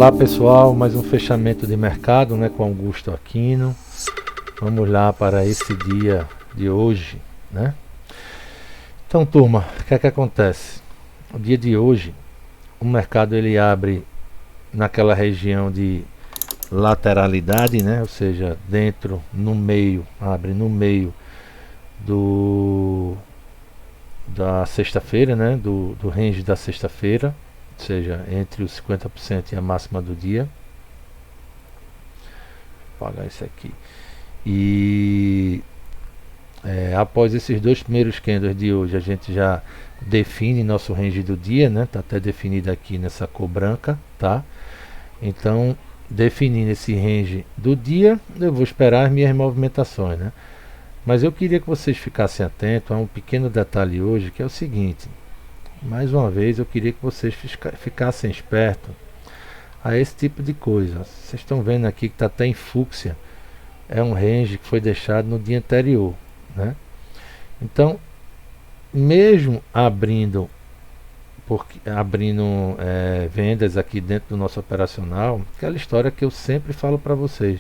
Olá pessoal, mais um fechamento de mercado, né, com Augusto Aquino. Vamos lá para esse dia de hoje, né? Então, turma, o que é que acontece? O dia de hoje, o mercado ele abre naquela região de lateralidade, né? Ou seja, dentro, no meio, abre no meio da sexta-feira, né? Do range da sexta-feira, ou seja, entre os 50% e a máxima do dia. Vou apagar isso aqui. E após esses dois primeiros candles de hoje, a gente já define nosso range do dia, né? Tá até definido aqui nessa cor branca, tá? Então, definindo esse range do dia, eu vou esperar as minhas movimentações, né? Mas eu queria que vocês ficassem atentos a um pequeno detalhe hoje, que é o seguinte. Mais uma vez, eu queria que vocês ficassem espertos a esse tipo de coisa. Vocês estão vendo aqui que está até em fúcsia. É um range que foi deixado no dia anterior, né? Então, mesmo abrindo vendas aqui dentro do nosso operacional, aquela história que eu sempre falo para vocês,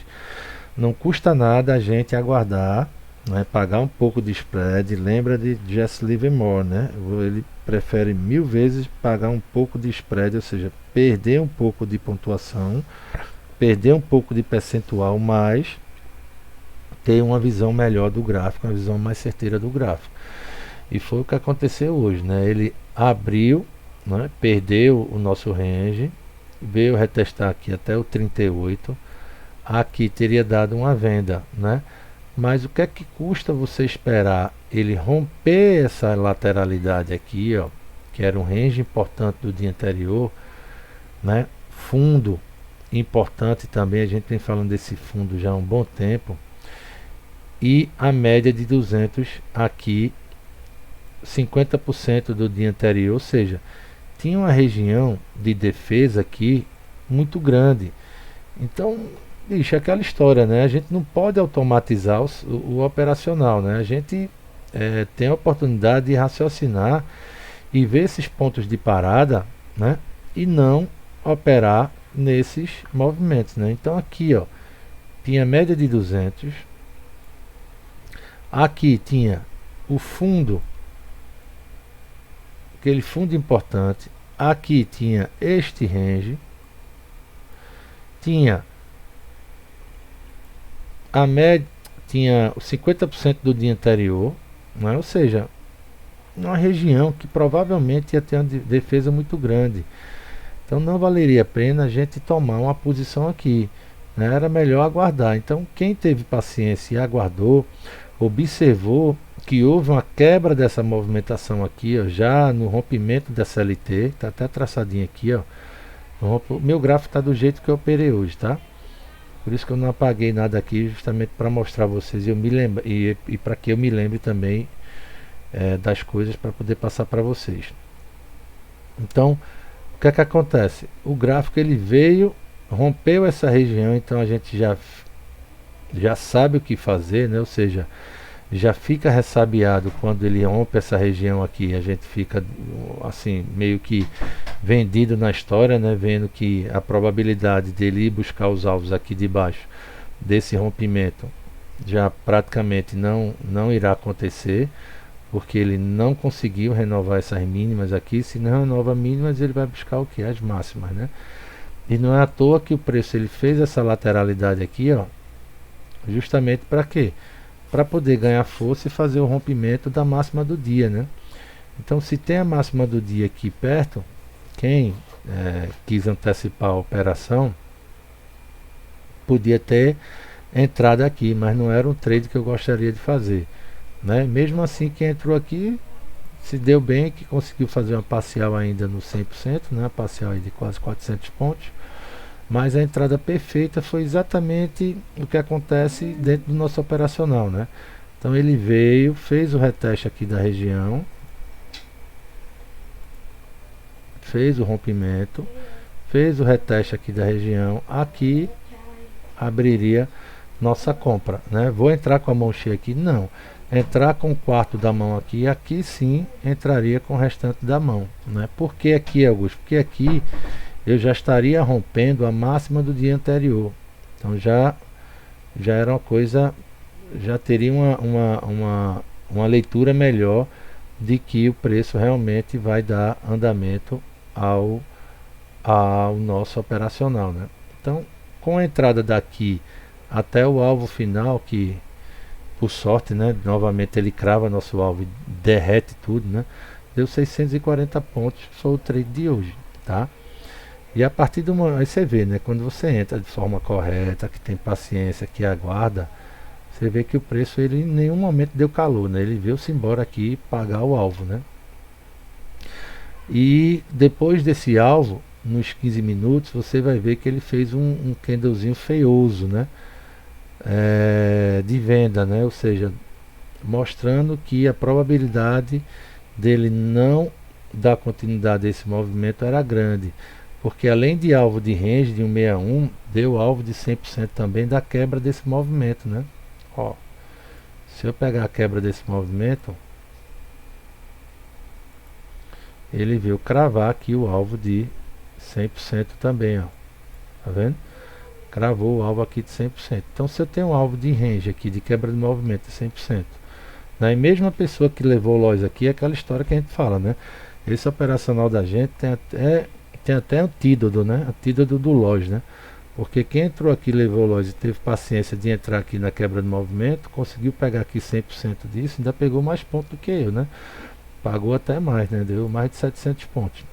não custa nada a gente aguardar, né, pagar um pouco de spread. Lembra de Jesse Livermore, né? Ele prefere 1000 vezes pagar um pouco de spread, ou seja, perder um pouco de pontuação, perder um pouco de percentual, mas ter uma visão melhor do gráfico, uma visão mais certeira do gráfico. E foi o que aconteceu hoje, né? Ele abriu, né, perdeu o nosso range, veio retestar aqui até o 38, aqui teria dado uma venda, né? Mas o que é que custa você esperar ele romper essa lateralidade aqui, ó, que era um range importante do dia anterior, né? Fundo importante também, a gente vem falando desse fundo já há um bom tempo. E a média de 200 aqui, 50% do dia anterior, ou seja, tinha uma região de defesa aqui muito grande. Então, bicho, aquela história, né? A gente não pode automatizar o operacional, né? A gente tem a oportunidade de raciocinar e ver esses pontos de parada, né? E não operar nesses movimentos, né? Então aqui, ó, tinha média de 200. Aqui tinha o fundo, aquele fundo importante. Aqui tinha este range. Tinha a média, tinha 50% do dia anterior, né? Ou seja, uma região que provavelmente ia ter uma defesa muito grande. Então não valeria a pena a gente tomar uma posição aqui, né? Era melhor aguardar. Então quem teve paciência e aguardou, observou que houve uma quebra dessa movimentação aqui, ó, já no rompimento da CLT, está até traçadinho aqui, ó. O meu gráfico está do jeito que eu operei hoje, tá? Por isso que eu não apaguei nada aqui, justamente para mostrar a vocês e para que eu me lembre também das coisas para poder passar para vocês. Então, o que é que acontece? O gráfico ele veio, rompeu essa região, então a gente já sabe o que fazer, né? Ou seja, já fica ressabiado quando ele rompe essa região aqui. A gente fica assim meio que vendido na história, né? Vendo que a probabilidade dele ir buscar os alvos aqui de baixo desse rompimento já praticamente não irá acontecer, porque ele não conseguiu renovar essas mínimas aqui. Se não renova mínimas, ele vai buscar o que? As máximas, né? E não é à toa que o preço ele fez essa lateralidade aqui, ó, justamente para quê? Para poder ganhar força e fazer o rompimento da máxima do dia, né? Então, se tem a máxima do dia aqui perto, quem quis antecipar a operação podia ter entrado aqui, mas não era um trade que eu gostaria de fazer, né? Mesmo assim, quem entrou aqui se deu bem, que conseguiu fazer uma parcial ainda no 100%, né? Parcial aí de quase 400 pontos. Mas a entrada perfeita foi exatamente o que acontece dentro do nosso operacional, né? Então ele veio, fez o reteste aqui da região, fez o rompimento, fez o reteste aqui da região, aqui abriria nossa compra, né? Vou entrar com a mão cheia aqui? Não. Entrar com o quarto da mão aqui, aqui sim entraria com o restante da mão, né? Por que aqui, Augusto? Porque aqui eu já estaria rompendo a máxima do dia anterior. Então já era uma coisa, já teria uma leitura melhor de que o preço realmente vai dar andamento ao nosso operacional, né? Então, com a entrada daqui até o alvo final, que por sorte, né, novamente ele crava nosso alvo e derrete tudo, né? Deu 640 pontos, foi o trade de hoje, tá? E a partir do momento, aí você vê, né, quando você entra de forma correta, que tem paciência, que aguarda, você vê que o preço ele em nenhum momento deu calor, né? Ele veio-se embora aqui pagar o alvo, né? E depois desse alvo, nos 15 minutos, você vai ver que ele fez um candlezinho feioso, né? De venda, né? Ou seja, mostrando que a probabilidade dele não dar continuidade a esse movimento era grande, porque além de alvo de range de 161, deu alvo de 100% também da quebra desse movimento, né? Ó, se eu pegar a quebra desse movimento, ele veio cravar aqui o alvo de 100% também, ó. Tá vendo? Cravou o alvo aqui de 100%. Então, se eu tenho um alvo de range aqui, de quebra de movimento de 100%, né? E mesmo a pessoa que levou o loss aqui, é aquela história que a gente fala, né? Esse operacional da gente tem até antídoto, né? Antídoto do loss, né? Porque quem entrou aqui, levou o loss e teve paciência de entrar aqui na quebra de movimento, conseguiu pegar aqui 100% disso, ainda pegou mais pontos do que eu, né? Pagou até mais, né? Deu mais de 700 pontos.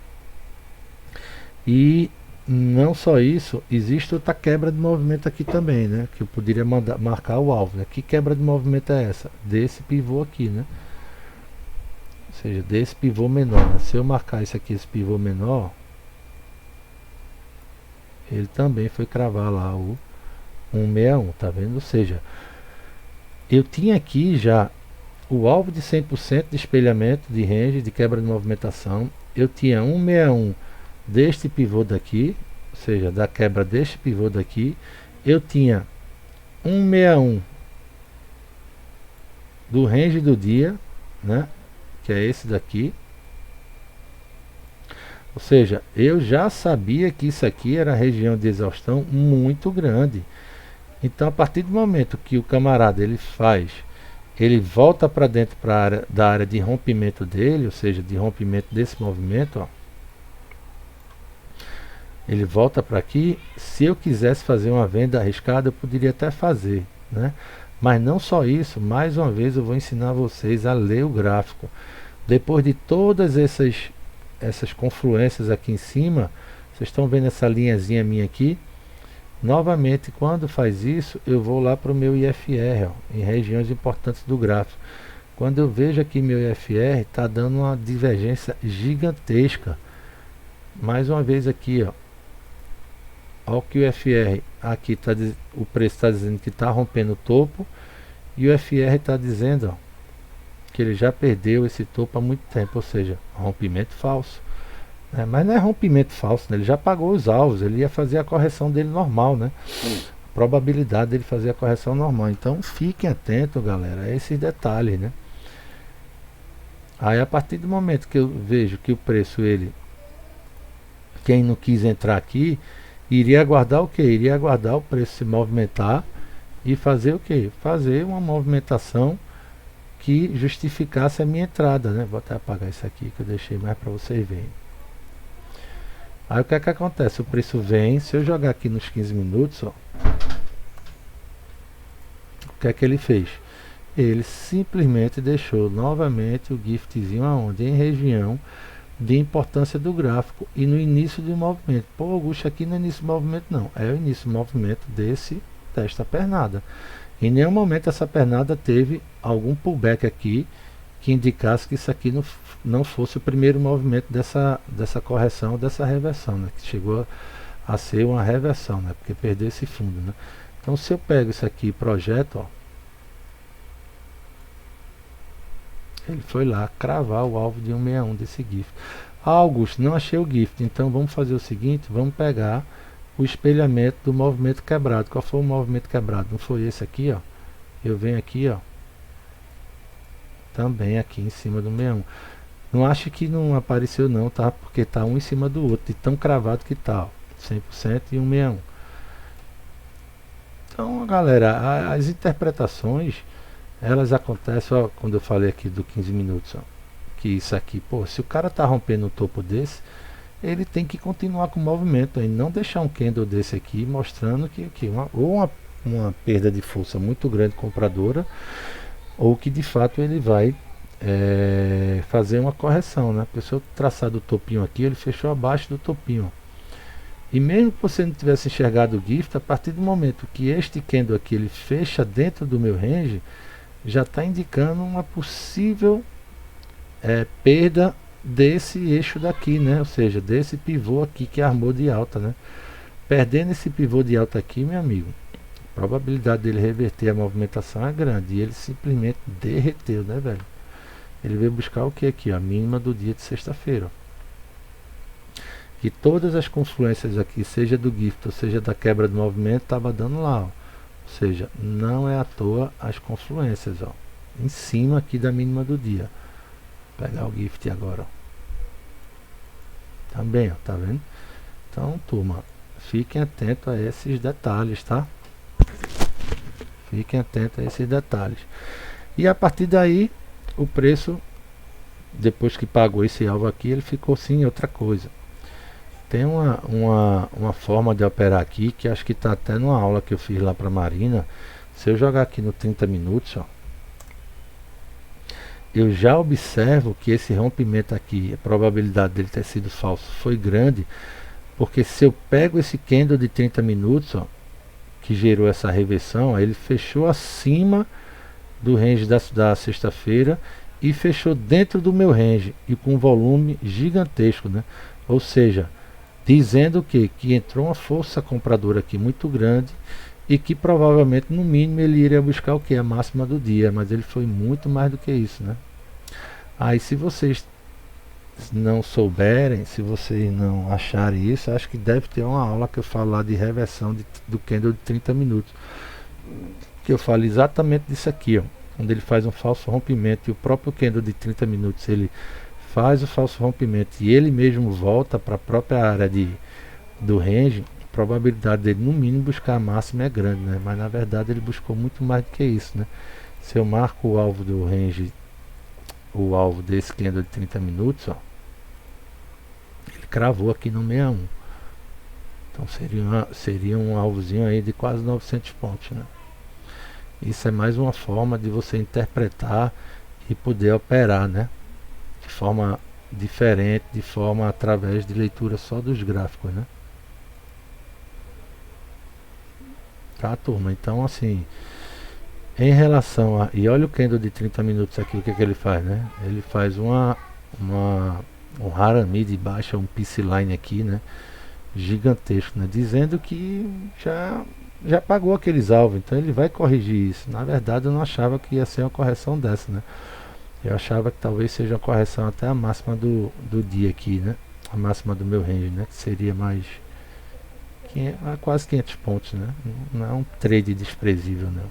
E não só isso, existe outra quebra de movimento aqui também, né? Que eu poderia marcar o alvo, né? Que quebra de movimento é essa? Desse pivô aqui, né? Ou seja, desse pivô menor, né? Se eu marcar isso aqui, esse pivô menor, ele também foi cravar lá o 161, tá vendo? Ou seja, eu tinha aqui já o alvo de 100% de espelhamento de range, de quebra de movimentação. Eu tinha 161 deste pivô daqui, ou seja, da quebra deste pivô daqui. Eu tinha 161 do range do dia, né? Que é esse daqui. Ou seja, eu já sabia que isso aqui era região de exaustão muito grande. Então, a partir do momento que o camarada ele volta para dentro da área de rompimento dele, ou seja, de rompimento desse movimento, ó, ele volta para aqui. Se eu quisesse fazer uma venda arriscada, eu poderia até fazer, né? Mas não só isso, mais uma vez eu vou ensinar vocês a ler o gráfico. Depois de todas essas confluências aqui em cima, vocês estão vendo essa linhazinha minha aqui? Novamente, quando faz isso, eu vou lá para o meu IFR, ó, em regiões importantes do gráfico. Quando eu vejo aqui meu IFR, está dando uma divergência gigantesca. Mais uma vez aqui, ó. Olha que o IFR aqui o preço está dizendo que está rompendo o topo, e o FR está dizendo, ó, que ele já perdeu esse topo há muito tempo, ou seja, rompimento falso. Mas não é rompimento falso, né? Ele já pagou os alvos, ele ia fazer a correção dele normal, né? A probabilidade dele fazer a correção normal. Então fiquem atentos, galera, a esses detalhes, né? Aí a partir do momento que eu vejo que o preço, quem não quis entrar aqui, iria aguardar o que? Iria aguardar o preço se movimentar e fazer o que? Fazer uma movimentação que justificasse a minha entrada, né? Vou até apagar isso aqui que eu deixei mais para vocês verem. Aí o que é que acontece? O preço vem, se eu jogar aqui nos 15 minutos, ó, o que é que ele fez? Ele simplesmente deixou novamente o giftzinho aonde? Em região de importância do gráfico e no início do movimento. Pô, Augusto, aqui no início do movimento não, é o início do movimento desta pernada. Em nenhum momento essa pernada teve algum pullback aqui que indicasse que isso aqui não fosse o primeiro movimento dessa correção, dessa reversão, né? Que chegou a ser uma reversão, né? Porque perdeu esse fundo, né? Então se eu pego isso aqui e projeto, ó, ele foi lá cravar o alvo de 161 desse GIF. Ah, Augusto, não achei o GIF, então vamos fazer o seguinte, vamos pegar o espelhamento do movimento quebrado. Qual foi o movimento quebrado? Não foi esse aqui, ó? Eu venho aqui, ó, também aqui em cima do 61. Não acho que não apareceu não, tá? Porque tá um em cima do outro, de tão cravado que tá, ó. 100% e 161. Então, galera, as interpretações, elas acontecem, ó, quando eu falei aqui do 15 minutos, ó, que isso aqui, pô, se o cara tá rompendo um topo desse, ele tem que continuar com o movimento e não deixar um candle desse aqui mostrando que uma perda de força muito grande compradora, ou que de fato ele vai fazer uma correção, né? Porque se eu traçar do topinho aqui, ele fechou abaixo do topinho. E mesmo que você não tivesse enxergado o gift, a partir do momento que este candle aqui ele fecha dentro do meu range, já está indicando uma possível perda desse eixo daqui, né? Ou seja, desse pivô aqui que armou de alta, né? Perdendo esse pivô de alta aqui, meu amigo, a probabilidade dele reverter a movimentação é grande. E ele simplesmente derreteu, né, velho? Ele veio buscar o que aqui? A mínima do dia de sexta-feira. E todas as confluências aqui, seja do gift ou seja da quebra do movimento, estava dando lá, ó. Ou seja, não é à toa as confluências, ó, em cima aqui da mínima do dia. Vou pegar o gift agora, ó. Também, ó, tá vendo? Então, turma, fiquem atentos a esses detalhes, tá? Fiquem atentos a esses detalhes. E a partir daí, o preço, depois que pagou esse alvo aqui, ele ficou sim outra coisa. Tem uma forma de operar aqui que acho que está até numa aula que eu fiz lá para Marina. Se eu jogar aqui no 30 minutos, ó, eu já observo que esse rompimento aqui, a probabilidade dele ter sido falso foi grande, porque se eu pego esse candle de 30 minutos, ó, que gerou essa reversão, ó, ele fechou acima do range da sexta-feira e fechou dentro do meu range e com um volume gigantesco, né? Ou seja, dizendo que entrou uma força compradora aqui muito grande e que provavelmente no mínimo ele iria buscar o que? A máxima do dia, mas ele foi muito mais do que isso, né? Aí se vocês não souberem, se vocês não acharem isso, acho que deve ter uma aula que eu falo lá de reversão do candle de 30 minutos, que eu falo exatamente disso aqui, ó, quando ele faz um falso rompimento e o próprio candle de 30 minutos ele faz o falso rompimento e ele mesmo volta para a própria área do range, a probabilidade dele no mínimo buscar a máxima é grande, né? Mas na verdade ele buscou muito mais do que isso, né? Se eu marco o alvo do range, o alvo desse candle de 30 minutos, ó, ele cravou aqui no 61. Então seria um alvozinho aí de quase 900 pontos, né? Isso é mais uma forma de você interpretar e poder operar, né? De forma diferente, de forma através de leitura só dos gráficos, né? Tá, turma? Então, assim, em relação a... E olha o candle de 30 minutos aqui, o que ele faz, né? Ele faz um Harami de baixa, um PC line aqui, né? Gigantesco, né? Dizendo que já pagou aqueles alvos, então ele vai corrigir isso. Na verdade, eu não achava que ia ser uma correção dessa, né? Eu achava que talvez seja uma correção até a máxima do dia aqui, né? A máxima do meu range, né? Que seria mais quase 500 pontos, né? Não é um trade desprezível, não.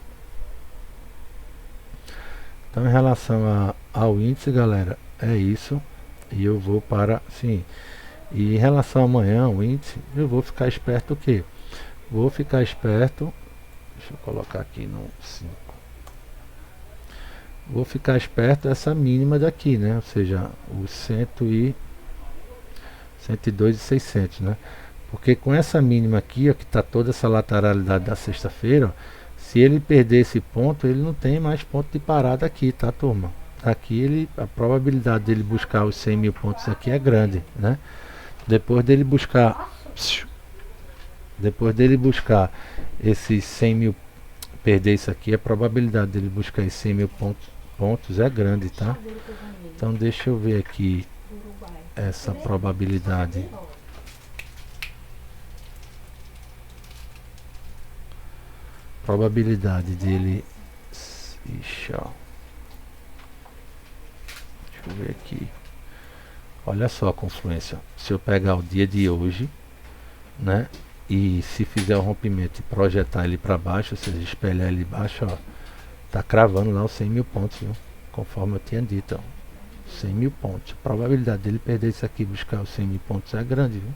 Então, em relação ao índice, galera, é isso. E eu vou para, sim. E em relação a amanhã, o índice, eu vou ficar esperto o quê? Vou ficar esperto. Deixa eu colocar aqui no 5. Vou ficar esperto essa mínima daqui, né? Ou seja, os 102,600, né? Porque com essa mínima aqui, ó, que está toda essa lateralidade da sexta-feira, se ele perder esse ponto, ele não tem mais ponto de parada aqui, tá, turma? Aqui a probabilidade dele buscar os 100 mil pontos aqui é grande, né? Depois dele buscar esses 100 mil, perder isso aqui, a probabilidade dele buscar esses 100 mil pontos é grande, tá? Então deixa eu ver aqui essa probabilidade. Probabilidade dele. Ixi, ó. Deixa eu ver aqui. Olha só a confluência. Se eu pegar o dia de hoje, né? E se fizer o rompimento e projetar ele para baixo, ou seja, espelhar ele baixo, ó, tá cravando lá os 100 mil pontos, viu? Conforme eu tinha dito, ó. 100 mil pontos. A probabilidade dele perder isso aqui e buscar os 100 mil pontos é grande, viu?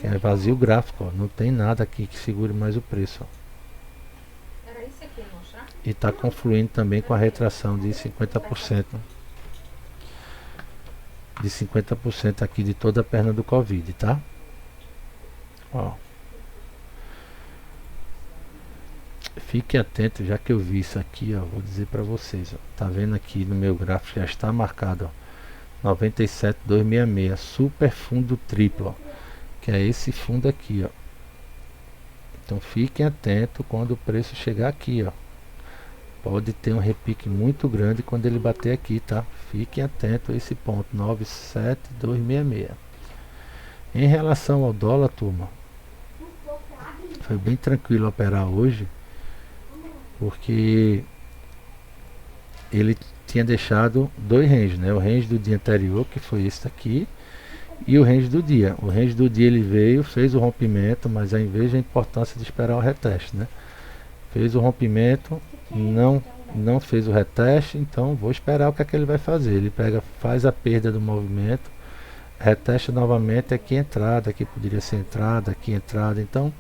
É vazio o gráfico, ó. Não tem nada aqui que segure mais o preço, ó. Era isso aqui, mostrar? E está confluindo também com a retração de 50%. De 50% aqui de toda a perna do Covid, tá? Ó. Fique atento, já que eu vi isso aqui, ó, vou dizer para vocês, ó, tá vendo aqui no meu gráfico, já está marcado, ó, 97,266, super fundo triplo, ó, que é esse fundo aqui, ó. Então fiquem atentos quando o preço chegar aqui, ó. Pode ter um repique muito grande quando ele bater aqui, tá? Fiquem atentos a esse ponto, 97,266. Em relação ao dólar, turma, foi bem tranquilo operar hoje, porque ele tinha deixado dois ranges, né? O range do dia anterior, que foi esse aqui, e o range do dia. O range do dia ele veio, fez o rompimento, mas ao invés da importância de esperar o reteste, né? Fez o rompimento, não fez o reteste, então vou esperar o que é que ele vai fazer. Ele pega, faz a perda do movimento, retesta novamente, aqui entrada, aqui poderia ser entrada, aqui entrada. Então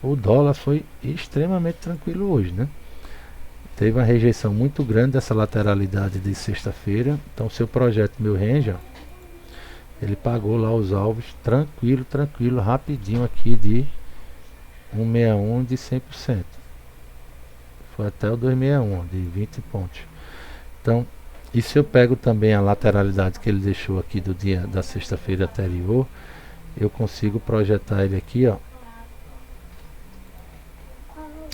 o dólar foi extremamente tranquilo hoje, né? Teve uma rejeição muito grande dessa lateralidade de sexta-feira. Então seu projeto, meu range, ó, ele pagou lá os alvos tranquilo, rapidinho aqui de 161 de 100%. Foi até o 261, ó, de 20 pontos. Então, e se eu pego também a lateralidade que ele deixou aqui do dia da sexta-feira anterior, eu consigo projetar ele aqui, ó.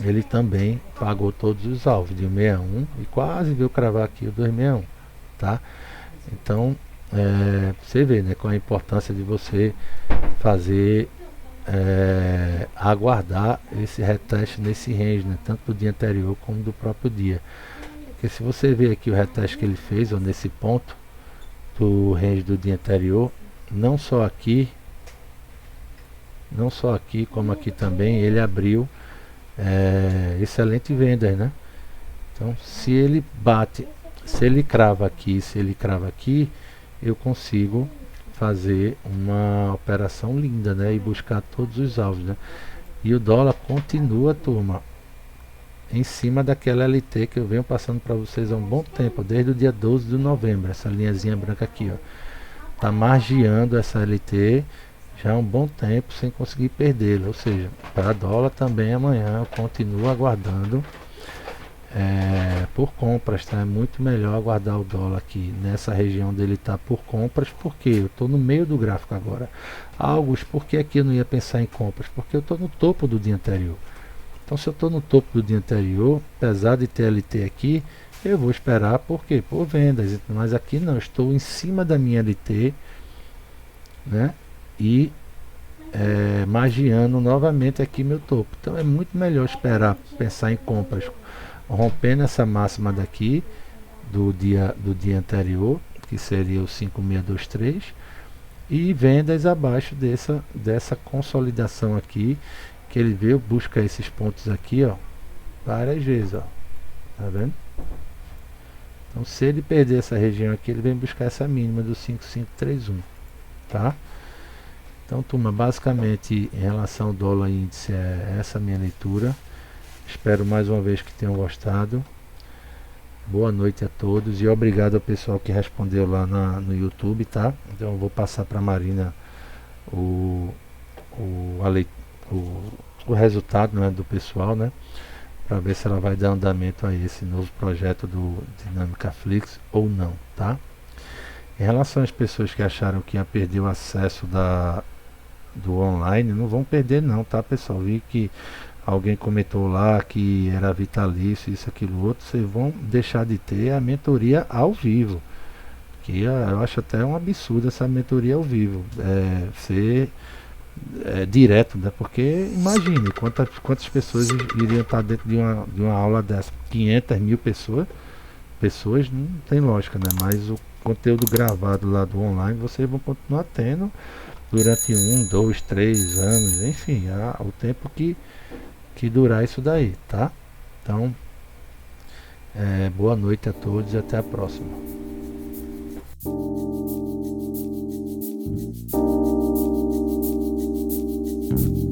Ele também pagou todos os alvos de 161 e quase veio cravar aqui o 261, tá? Então, você vê, né, qual a importância de você fazer, aguardar esse reteste nesse range, né, tanto do dia anterior como do próprio dia. Porque se você ver aqui o reteste que ele fez, ó, nesse ponto do range do dia anterior, não só aqui, como aqui também, ele abriu excelente vendas, né? Então, se ele bate, se ele crava aqui, eu consigo fazer uma operação linda, né? E buscar todos os alvos, né? E o dólar continua, turma, em cima daquela LT que eu venho passando para vocês há um bom tempo, desde o dia 12 de novembro, essa linhazinha branca aqui, ó. Tá margeando essa LT já há um bom tempo sem conseguir perdê-la, ou seja, para dólar também amanhã eu continuo aguardando por compras, tá? É muito melhor aguardar o dólar aqui nessa região dele tá por compras, porque eu estou no meio do gráfico agora. Alguns, por que aqui eu não ia pensar em compras? Porque eu estou no topo do dia anterior. Então se eu estou no topo do dia anterior, apesar de ter LT aqui, eu vou esperar por quê? Por vendas, mas aqui não, estou em cima da minha LT, né? E magiando novamente aqui meu topo. Então é muito melhor esperar, pensar em compras rompendo essa máxima daqui do dia anterior, que seria o 5623, e vendas abaixo dessa consolidação aqui, que ele veio, busca esses pontos aqui, ó, várias vezes, ó, tá vendo? Então se ele perder essa região aqui, ele vem buscar essa mínima do 5531, tá? Então, turma, basicamente em relação ao dólar índice é essa minha leitura. Espero mais uma vez que tenham gostado. Boa noite a todos e obrigado ao pessoal que respondeu lá no YouTube, tá? Então eu vou passar para a Marina o resultado, né, do pessoal, né? Para ver se ela vai dar andamento a esse novo projeto do Dinâmica Flix ou não, tá? Em relação às pessoas que acharam que ia perder o acesso do online, não vão perder não, tá, pessoal? Vi que alguém comentou lá que era vitalício, isso, aquilo, outro. Vocês vão deixar de ter a mentoria ao vivo, que eu acho até um absurdo essa mentoria ao vivo, ser direto, né? Porque imagine quantas pessoas iriam estar dentro de uma aula dessa. 500 mil pessoas não tem lógica, né? Mas o conteúdo gravado lá do online vocês vão continuar tendo durante 1, 2, 3 anos, enfim, o tempo que durar isso daí, tá? Então, boa noite a todos e até a próxima.